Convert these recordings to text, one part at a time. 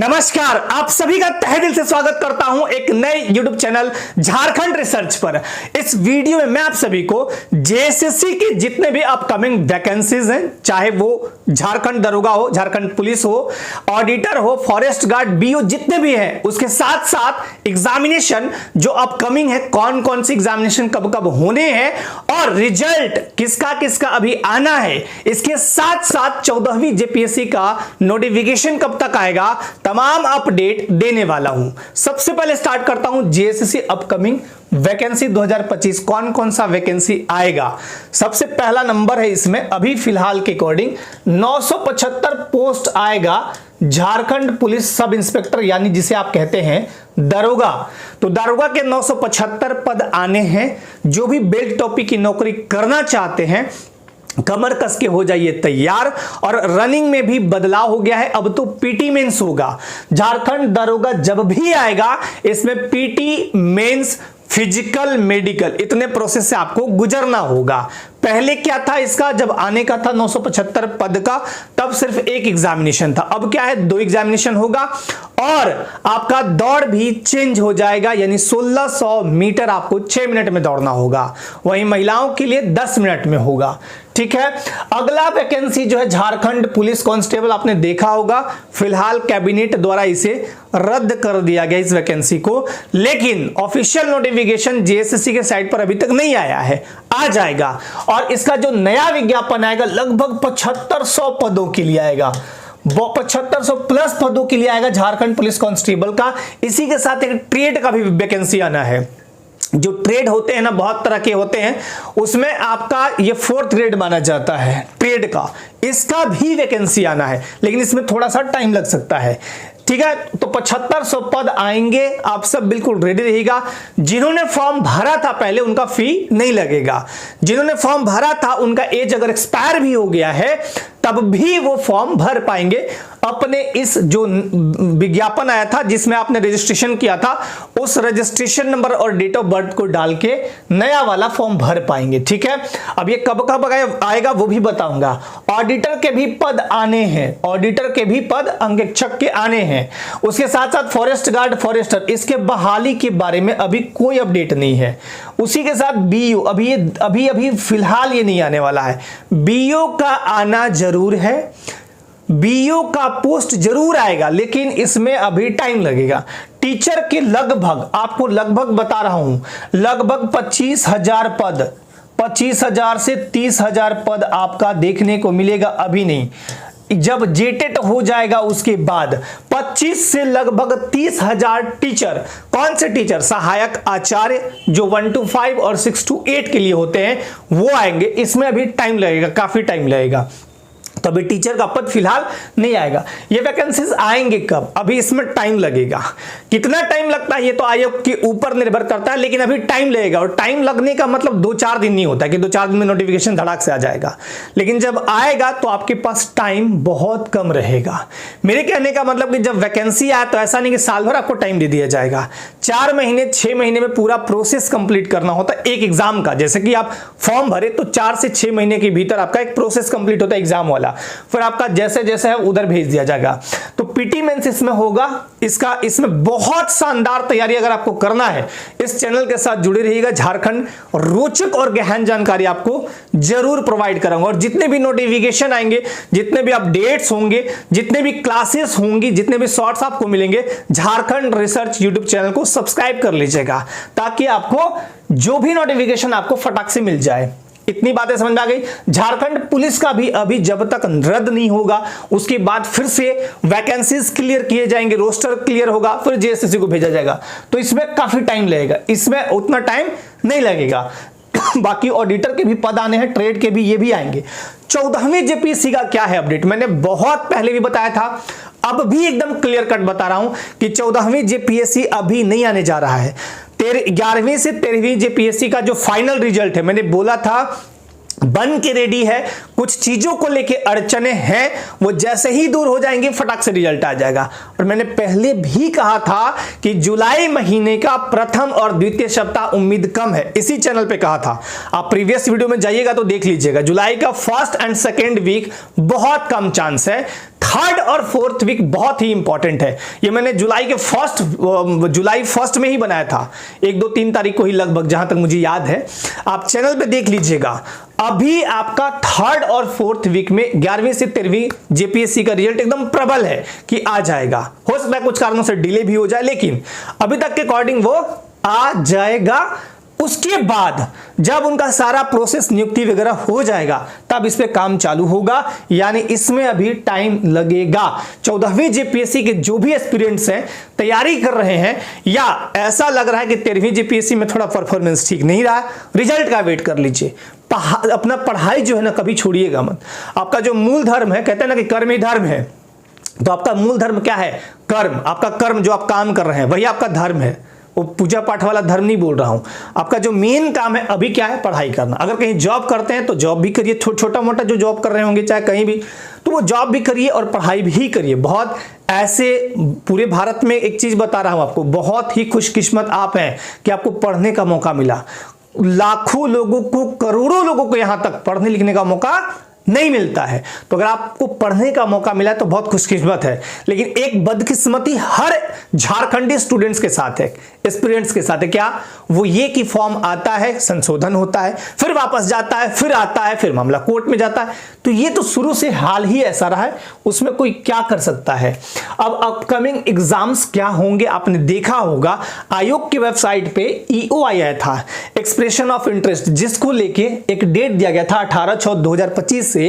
नमस्कार, आप सभी का तहे दिल से स्वागत करता हूं एक नए YouTube चैनल झारखंड रिसर्च पर। इस वीडियो में मैं आप सभी को जेएसएससी के जितने भी अपकमिंग वैकेंसीज हैं, चाहे वो झारखंड दरोगा हो, झारखंड पुलिस हो, ऑडिटर हो, फॉरेस्ट गार्ड, बीओ, जितने भी हैं, उसके साथ साथ एग्जामिनेशन जो अपकमिंग है, कौन कौन सी एग्जामिनेशन कब कब होने हैं और रिजल्ट किसका किसका अभी आना है, इसके साथ साथ 14वीं जेपीएससी का नोटिफिकेशन कब तक आएगा, तमाम अपडेट देने वाला हूं। सबसे पहले स्टार्ट करता हूं जेएसएससी अपकमिंग वैकेंसी 2025, कौन कौन सा वैकेंसी आएगा। सबसे पहला नंबर है इसमें अभी फिलहाल के अकॉर्डिंग 975 पोस्ट आएगा झारखंड पुलिस सब इंस्पेक्टर, यानी जिसे आप कहते हैं दरोगा। तो दरोगा के 975 पद आने हैं। जो भी बेल्ट टॉपी की नौकरी करना चाहते हैं, कमर कस के हो जाइए तैयार। और रनिंग में भी बदलाव हो गया है, अब तो पीटी मेंस होगा। झारखंड दरोगा जब भी आएगा, इसमें पीटी मेंस, फिजिकल, मेडिकल, इतने प्रोसेस से आपको गुजरना होगा। पहले क्या था इसका, जब आने का था 975 पद का, तब सिर्फ एक एग्जामिनेशन था। अब क्या है, 2 एग्जामिनेशन होगा और आपका दौड़ भी चेंज हो जाएगा, यानी 1600 मीटर आपको 6 मिनट में दौड़ना होगा। वहीं महिलाओं के लिए 10 मिनट में होगा। ठीक है। अगला वैकेंसी जो है झारखंड पुलिस कांस्टेबल, आपने देखा होगा फिलहाल कैबिनेट द्वारा इसे रद्द कर दिया गया इस वैकेंसी को, लेकिन ऑफिशियल नोटिफिकेशन जेएसएससी के साइट पर अभी तक नहीं आया है, आ जाएगा। और इसका जो नया विज्ञापन आएगा लगभग 7500 पदों के लिए आएगा, 7500 प्लस पदों के लिए आएगा झारखंड पुलिस कांस्टेबल का। इसी के साथ एक ट्रेड का भी वैकेंसी आना है। जो ट्रेड होते हैं ना, बहुत तरह के होते हैं, उसमें आपका ये 4th ग्रेड माना जाता है ट्रेड का, इसका भी वैकेंसी आना है, लेकिन इसमें थोड़ा सा टाइम लग सकता है। ठीक है, तो 7500 पद आएंगे, आप सब बिल्कुल रेडी रहिएगा। जिन्होंने फॉर्म भरा था पहले, उनका फी नहीं लगेगा। जिन्होंने फॉर्म भरा था उनका एज अगर एक्सपायर भी हो गया है, तब भी वो फॉर्म भर पाएंगे। अपने इस जो विज्ञापन आया था जिसमें आपने रजिस्ट्रेशन किया था, उस रजिस्ट्रेशन नंबर और डेट ऑफ बर्थ को डाल के नया वाला फॉर्म भर पाएंगे। ठीक है, अब ये कब कब आएगा वो भी बताऊंगा। ऑडिटर के भी पद आने हैं, ऑडिटर के भी पद अंकेक्षक के आने हैं। उसके साथ साथ फॉरेस्ट गार्ड, फॉरेस्टर, इसके बहाली के बारे में अभी कोई अपडेट नहीं है। उसी के साथ बीओ, अभी फिलहाल ये नहीं आने वाला है। बीओ का आना जरूर है, बीओ का पोस्ट जरूर आएगा, लेकिन इसमें अभी टाइम लगेगा। टीचर के लगभग, आपको लगभग बता रहा हूं, लगभग 25,000 पद, 25,000 से 30,000 पद आपका देखने को मिलेगा। अभी नहीं, जब जेटेट हो जाएगा उसके बाद 25 से लगभग 30,000 टीचर। कौन से टीचर? सहायक आचार्य, जो 1 to 5 और 6 to 8 के लिए होते हैं, वो आएंगे। इसमें अभी टाइम लगेगा, काफी टाइम लगेगा। तो अभी टीचर का पद फिलहाल नहीं आएगा। ये वैकेंसीज आएंगे कब, अभी इसमें टाइम लगेगा। कितना टाइम लगता है ये तो आयोग के ऊपर निर्भर करता है, लेकिन अभी टाइम लगेगा। और टाइम लगने का मतलब 2-4 दिन नहीं होता कि 2-4 दिन में नोटिफिकेशन धड़ाक से आ जाएगा, लेकिन जब आएगा तो आपके पास टाइम बहुत कम रहेगा। मेरे कहने का मतलब कि जब वैकेंसी आए तो ऐसा नहीं कि साल भर आपको टाइम दे दिया जाएगा। 4 महीने 6 महीने में पूरा प्रोसेस कंप्लीट करना होता है एक एग्जाम का। जैसे कि आप फॉर्म भरे तो 4 से 6 महीने के भीतर आपका एक प्रोसेस कंप्लीट होता है एग्जाम वाला, फिर आपका जैसे जैसे है उधर भेज दिया जाएगा। तो पीटी मेंस इसमें होगा। इसमें बहुत शानदार तैयारी अगर आपको करना है, इस चैनल के साथ जुड़े रहिएगा। झारखंड रोचक और गहन जानकारी आपको जरूर प्रोवाइड करूंगा। और जितने भी नोटिफिकेशन आएंगे, जितने भी अपडेट्स होंगे, जितने भी क्लासेस होंगी, जितने भी शॉर्ट्स आपको मिलेंगे, झारखंड रिसर्च यूट्यूब चैनल को सब्सक्राइब कर लीजिएगा, ताकि आपको जो भी नोटिफिकेशन आपको फटाक से मिल जाए। इतनी बातें समझ आ गई। झारखंड पुलिस का भी अभी जब तक रद्द नहीं होगा, उसके बाद फिर से वैकेंसीज क्लियर किए जाएंगे, रोस्टर क्लियर होगा, फिर जेएसएससी को भेजा जाएगा। तो इसमें काफी टाइम लगेगा, इसमें उतना टाइम नहीं लगेगा। बाकी ऑडिटर के भी पद आने हैं, ट्रेड के भी, ये भी आएंगे। 14वीं जेपीएससी का क्या है अपडेट, मैंने बहुत पहले भी बताया था, अब भी एकदम क्लियर कट बता रहा हूं कि 14वीं जेपीएससी अभी नहीं आने जा रहा है। 11वीं से 13वीं जेपीएससी का जो फाइनल रिजल्ट है, मैंने बोला था बन के रेडी है, कुछ चीजों को लेके अड़चने हैं, वो जैसे ही दूर हो जाएंगे फटाक से रिजल्ट आ जाएगा। और मैंने पहले भी कहा था कि जुलाई महीने का प्रथम और द्वितीय सप्ताह उम्मीद कम है, इसी चैनल पे कहा था। आप प्रीवियस वीडियो में जाइएगा तो देख लीजिएगा, जुलाई का फर्स्ट एंड सेकेंड वीक बहुत कम चांस है, थर्ड और फोर्थ वीक बहुत ही इंपॉर्टेंट है। ये मैंने जुलाई फर्स्ट में ही बनाया था, 1, 2, 3 तारीख को ही लगभग, जहां तक मुझे याद है। आप चैनल पे देख लीजिएगा। अभी आपका थर्ड और फोर्थ वीक में 11वीं से 13वीं जेपीएससी का रिजल्ट एकदम प्रबल है कि आ जाएगा। हो सकता है कुछ कारणों से डिले भी हो जाए, लेकिन अभी तक के अकॉर्डिंग वो आ जाएगा। उसके बाद जब उनका सारा प्रोसेस नियुक्ति वगैरह हो जाएगा तब इस पे काम चालू होगा, यानी इसमें अभी टाइम लगेगा। 14वीं जेपीएससी के जो भी एस्पिरेंट्स हैं, तैयारी कर रहे हैं, या ऐसा लग रहा है कि 13वीं जेपीएससी में थोड़ा परफॉर्मेंस ठीक नहीं रहा, रिजल्ट का वेट कर लीजिए। अपना पढ़ाई जो है ना कभी छोड़िएगा मत। आपका जो मूल धर्म है, कहते हैं ना कि कर्म ही धर्म है, तो आपका मूल धर्म क्या है? कर्म। आपका कर्म जो आप काम कर रहे हैं वही आपका धर्म है। वो पूजा पाठ वाला धर्म नहीं बोल रहा हूं। आपका जो मेन काम है अभी क्या है? पढ़ाई करना। अगर कहीं जॉब करते हैं तो जॉब भी करिए, छोटा मोटा जो जॉब कर रहे होंगे चाहे कहीं भी, तो वो जॉब भी करिए और पढ़ाई भी करिए। बहुत ऐसे पूरे भारत में एक चीज बता रहा हूं आपको, बहुत ही खुशकिस्मत आप हैं कि आपको पढ़ने का मौका मिला। लाखों लोगों को, करोड़ों लोगों को यहां तक पढ़ने लिखने का मौका नहीं मिलता है। तो अगर आपको पढ़ने का मौका मिला तो बहुत खुशकिस्मत है। लेकिन एक बदकिस्मती हर झारखंडी स्टूडेंट्स के साथ है, एस्पिरेंट्स के साथ है। क्या? वो ये कि फॉर्म आता है, संशोधन होता है, फिर वापस जाता है, फिर आता है, फिर मामला कोर्ट में जाता है। तो ये तो शुरू से हाल ही ऐसा रहा है, उसमें कोई क्या कर सकता है। अब अपकमिंग एग्जाम्स क्या होंगे आपने देखा होगा, आयोग की वेबसाइट पे EO आया था, एक्सप्रेशन ऑफ इंटरेस्ट, जिसको लेके एक डेट दिया गया था 18/6/2025 से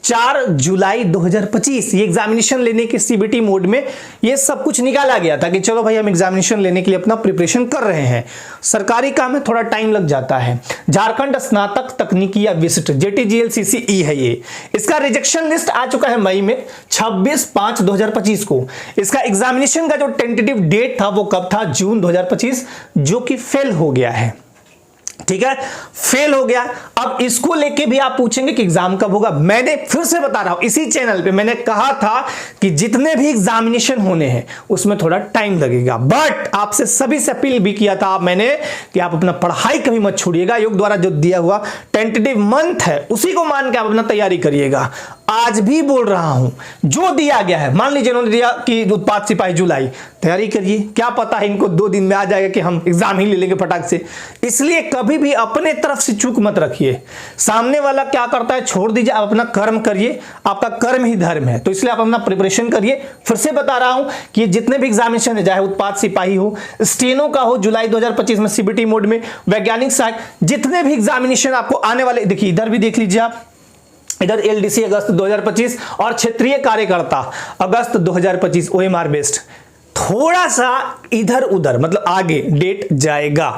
4 जुलाई 2025। ये एग्जामिनेशन लेने के CBT मोड में ये सब कुछ निकाला गया था कि चलो भाई हम एग्जामिनेशन लेने के लिए अपना प्रिपरेशन कर रहे हैं। सरकारी काम में थोड़ा टाइम लग जाता है। झारखंड स्नातक तकनीकी या विशिष्ट JTGL-CCE है ये। इसका रिजेक्शन लिस्ट आ चुका है मई में 26/5/2025 को। इसका एग्जामिनेशन का जो टेंटेटिव डेट था वो कब था? जून 2025, जो कि फेल हो गया है। ठीक है, फेल हो गया। अब इसको लेके भी आप पूछेंगे कि एग्जाम कब होगा। मैंने फिर से बता रहा हूं, इसी चैनल पे मैंने कहा था कि जितने भी एग्जामिनेशन होने हैं उसमें थोड़ा टाइम लगेगा, बट आपसे सभी से अपील भी किया था मैंने कि आप अपना पढ़ाई कभी मत छोड़िएगा। आयोग द्वारा जो दिया हुआ टेंटेटिव मंथ है उसी को मान के आप अपना तैयारी करिएगा। आज भी बोल रहा हूं, जो दिया गया है, मान लीजिए उन्होंने दिया कि उत्पाद सिपाही जुलाई, तैयारी करिए। क्या पता है इनको 2 दिन में आ जाएगा कि हम एग्जाम ही ले लेंगे फटाक से। इसलिए कभी भी अपने तरफ से चूक मत रखिए। सामने वाला क्या करता है छोड़ दीजिए, आप अपना कर्म करिए। आपका कर्म ही धर्म है, तो इसलिए आप अपना प्रिपरेशन करिए। फिर से बता रहा हूं कि जितने भी एग्जामिनेशन है, चाहे उत्पाद सिपाही हो, स्टेनो का हो जुलाई 2025 में CBT मोड में, वैज्ञानिक सहायक, जितने भी एग्जामिनेशन आपको आने वाले, देखिए इधर भी देख लीजिए आप, इधर LDC अगस्त 2025 और क्षेत्रीय कार्यकर्ता अगस्त 2025 OMR बेस्ड। थोड़ा सा इधर उधर मतलब आगे डेट जाएगा,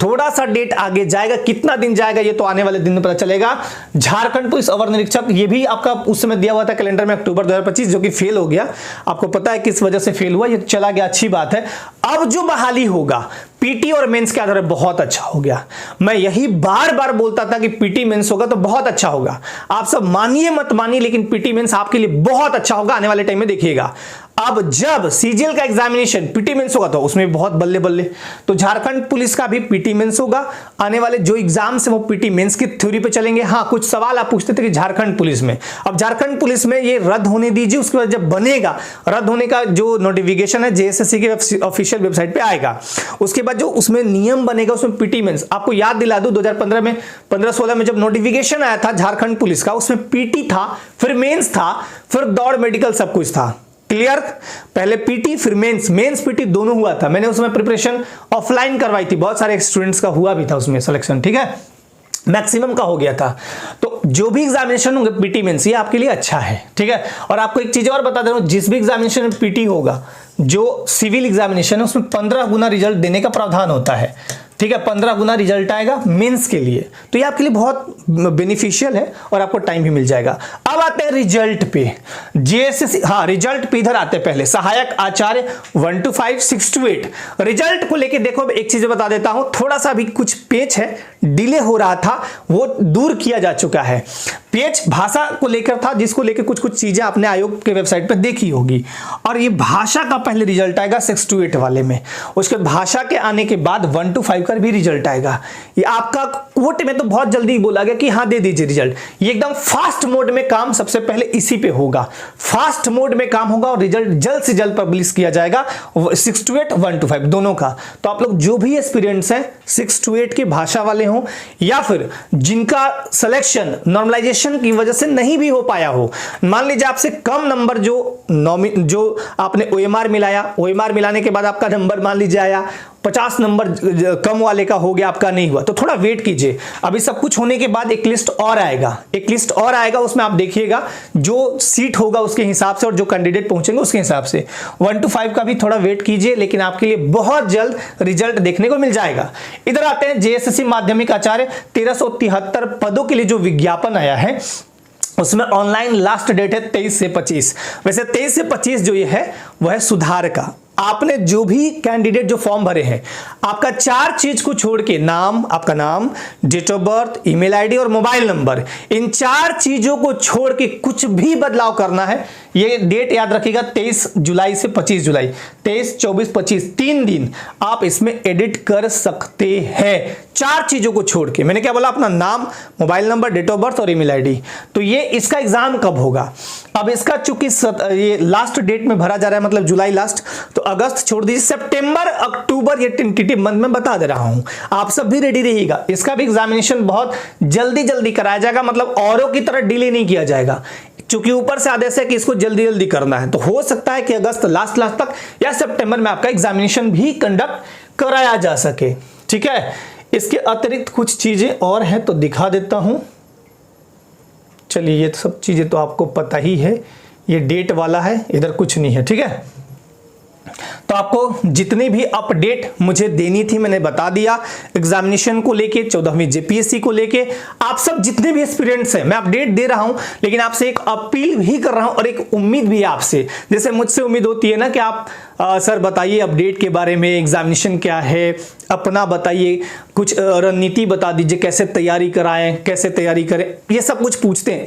थोड़ा सा डेट आगे जाएगा। कितना दिन जाएगा ये तो आने वाले दिन में पता चलेगा। झारखंड पुलिस अवर निरीक्षक, ये भी आपका उस समय दिया हुआ था कैलेंडर में अक्टूबर 2025, जो कि फेल हो गया। आपको पता है किस वजह से फेल हुआ, ये चला गया, अच्छी बात है। अब जो बहाली होगा PT और मेंस के आधार पर बहुत अच्छा हो गया। मैं यही बार बार बोलता था कि PT मेंस होगा तो बहुत अच्छा होगा। आप सब मानिए मत मानिए, लेकिन PT मेंस आपके लिए बहुत अच्छा होगा, आने वाले टाइम में देखिएगा। अब जब CGL का एग्जामिनेशन PT मेंस होगा तो उसमें बहुत बल्ले बल्ले, तो झारखंड पुलिस का भी PT मेंस होगा। आने वाले जो एग्जाम्स है वो PT मेंस की थ्योरी पे चलेंगे। हाँ, कुछ सवाल आप पूछते थे कि झारखंड पुलिस में, अब झारखंड पुलिस में ये रद्द होने दीजिए, उसके बाद जब बनेगा, रद्द होने का जो नोटिफिकेशन है JSSC के ऑफिशियल वेबसाइट पे आएगा। उसके बाद जो उसमें नियम बनेगा उसमें PT मेंस, आपको याद दिला दूं 2015 में, 15-16 में जब नोटिफिकेशन आया था झारखंड पुलिस का, उसमें PT था, फिर मेंस था, फिर दौड़ मेडिकल सब कुछ था। क्लियर? पहले PT फिर मेंस, PT दोनों हुआ था। मैंने उसमें प्रिपरेशन ऑफलाइन करवाई थी, बहुत सारे स्टूडेंट्स का हुआ भी था उसमें सिलेक्शन, ठीक है, मैक्सिमम का हो गया था। तो जो भी एग्जामिनेशन होंगे PT मेंस, ये आपके लिए अच्छा है, ठीक है। और आपको एक चीज और बता दे रहा हूं, जिस भी एग्जामिनेशन में PT होगा, जो सिविल एग्जामिनेशन है उसमें 15 गुना रिजल्ट देने का प्रावधान होता है, ठीक है। 15 गुना रिजल्ट आएगा मेंस के लिए, तो ये आपके लिए बहुत बेनिफिशियल है और आपको टाइम भी मिल जाएगा। अब आते हैं रिजल्ट पे, JSSC, हाँ रिजल्ट पे इधर आते हैं पहले। सहायक आचार्य 1 to 5, 6 to 8। रिजल्ट को लेके देखो, एक चीज बता देता हूं, थोड़ा सा भी कुछ पेच है, डिले हो रहा था वो दूर किया जा चुका है। पेज भाषा को लेकर था, जिसको लेकर कुछ कुछ चीजें आपने आयोग के वेबसाइट पर देखी होगी, और ये भाषा का पहले रिजल्ट आएगा 6 to 8 वाले में, उसके बाद भाषा के आने के बाद 1 to 5 का भी रिजल्ट आएगा। ये आपका कोर्ट में तो बहुत जल्दी बोला गया कि हाँ दे दीजिए रिजल्ट, ये एकदम फास्ट मोड में काम सबसे पहले इसी पे होगा, फास्ट मोड में काम होगा और रिजल्ट जल्द से जल्द पब्लिश किया जाएगा 6 to 8 1 to 5 दोनों का। तो आप लोग जो भी एस्पिरेंट्स हैं 6 to 8 के भाषा वाले हों या फिर जिनका सिलेक्शन नॉर्मलाइजेशन की वजह से नहीं भी हो पाया हो, मान लीजिए आपसे कम नंबर जो आपने ओएमआर मिलाया, ओएमआर मिलाने के बाद आपका नंबर मान लीजिए आया 50 नंबर कम वाले का हो गया, आपका नहीं हुआ, तो थोड़ा वेट कीजिए। अभी सब कुछ होने के बाद एक लिस्ट और आएगा, एक लिस्ट और आएगा, उसमें आप देखिएगा जो सीट होगा उसके हिसाब से और जो कैंडिडेट पहुंचेंगे उसके हिसाब से। 1 to 5 का भी थोड़ा वेट कीजिए, लेकिन आपके लिए बहुत जल्द रिजल्ट देखने को मिल जाएगा। इधर आते हैं जेएसएससी माध्यमिक आचार्य 1373 पदों के लिए जो विज्ञापन आया है उसमें ऑनलाइन लास्ट डेट है 23 से 25। वैसे 23 से 25 जो ये है वह है सुधार का। आपने जो भी कैंडिडेट जो फॉर्म भरे हैं, आपका 4 चीज को छोड़ के नाम, आपका नाम, date of birth, email ID और मोबाइल नंबर, इन 4 चीजों को छोड़ के कुछ भी बदलाव करना है। ये डेट याद रखिएगा 23 जुलाई से 25 जुलाई, 23, 24, 25 3 दिन आप इसमें एडिट कर सकते हैं 4 चीजों को छोड़ के। मैंने क्या बोला, अपना नाम, mobile number, date of birth और ईमेल आईडी। तो ये इसका एग्जाम कब होगा, अब इसका चूंकि ये लास्ट डेट में भरा जा रहा है, मतलब जुलाई लास्ट, तो अगस्त छोड़ दीजिए, सितंबर अक्टूबर ये टेंटेटिव मंथ में बता दे रहा हूं। आप सब भी रेडी रहिएगा, इसका भी एग्जामिनेशन बहुत जल्दी कराया जाएगा, मतलब औरों की तरह डिले नहीं किया जाएगा, क्योंकि ऊपर से आदेश है कि इसको जल्दी करना है। तो हो सकता है कि अगस्त लास्ट तक या सितंबर में आपका एग्जामिनेशन भी कंडक्ट कराया जा सके। ठीक है, इसके अतिरिक्त कुछ चीजें और हैं तो दिखा देता हूं। चलिए, ये सब चीजें तो आपको पता ही है, ये डेट वाला है, इधर कुछ नहीं है। ठीक है, तो आपको जितनी भी अपडेट मुझे देनी थी मैंने बता दिया, एग्जामिनेशन को लेके, 14वीं जेपीएससी को लेके, आप सब जितने भी एस्पिरेंट्स हैं मैं अपडेट दे रहा हूं, लेकिन आपसे एक अपील भी कर रहा हूं और एक उम्मीद भी आपसे। जैसे मुझसे उम्मीद होती है ना कि आप सर बताइए अपडेट के बारे में, एग्जामिनेशन क्या है, अपना बताइए, कुछ रणनीति बता दीजिए, कैसे तैयारी कराएं, कैसे तैयारी करें, ये सब कुछ पूछते हैं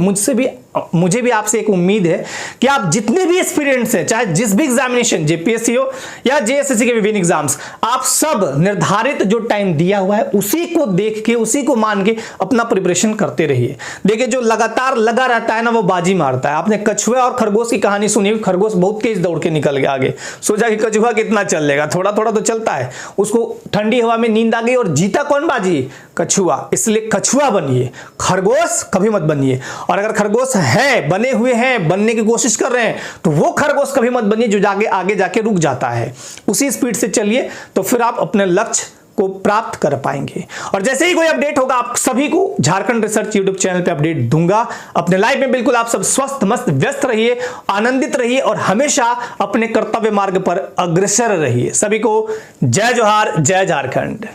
मुझे भी आपसे एक उम्मीद है कि आप जितने भी एस्पिरेंट्स हैं, चाहे जिस भी एग्जामिनेशन, जेपीएससी हो या जेएसएससी के विभिन्न एग्जाम्स, आप सब निर्धारित जो टाइम दिया हुआ है उसी को देख के, उसी को मान के अपना प्रिपरेशन करते रहिए। देखिए, जो लगातार लगा रहता है ना वो बाजी मारता है। आपने कछुआ और खरगोश की कहानी सुनी, खरगोश बहुत तेज दौड़ के निकल गया आगे, सोचा कि कछुआ कितना चल लेगा, थोड़ा तो चलता है, उसको ठंडी हवा में नींद आ गई और जीता कौन बाजी, कछुआ। इसलिए कछुआ बनिए, खरगोश कभी मत बनिए। और अगर खरगोश है, बने हुए हैं, बनने की कोशिश कर रहे हैं, तो वो खरगोश कभी मत बनिए जो आगे जाके रुक जाता है। उसी स्पीड से चलिए, तो फिर आप अपने लक्ष्य को प्राप्त कर पाएंगे। और जैसे ही कोई अपडेट होगा आप सभी को झारखंड रिसर्च यूट्यूब चैनल पे अपडेट दूंगा। अपने लाइफ में बिल्कुल आप सब स्वस्थ मस्त व्यस्त रहिए, आनंदित रहिए और हमेशा अपने कर्तव्य मार्ग पर अग्रसर रहिए। सभी को जय जोहार, जय झारखंड।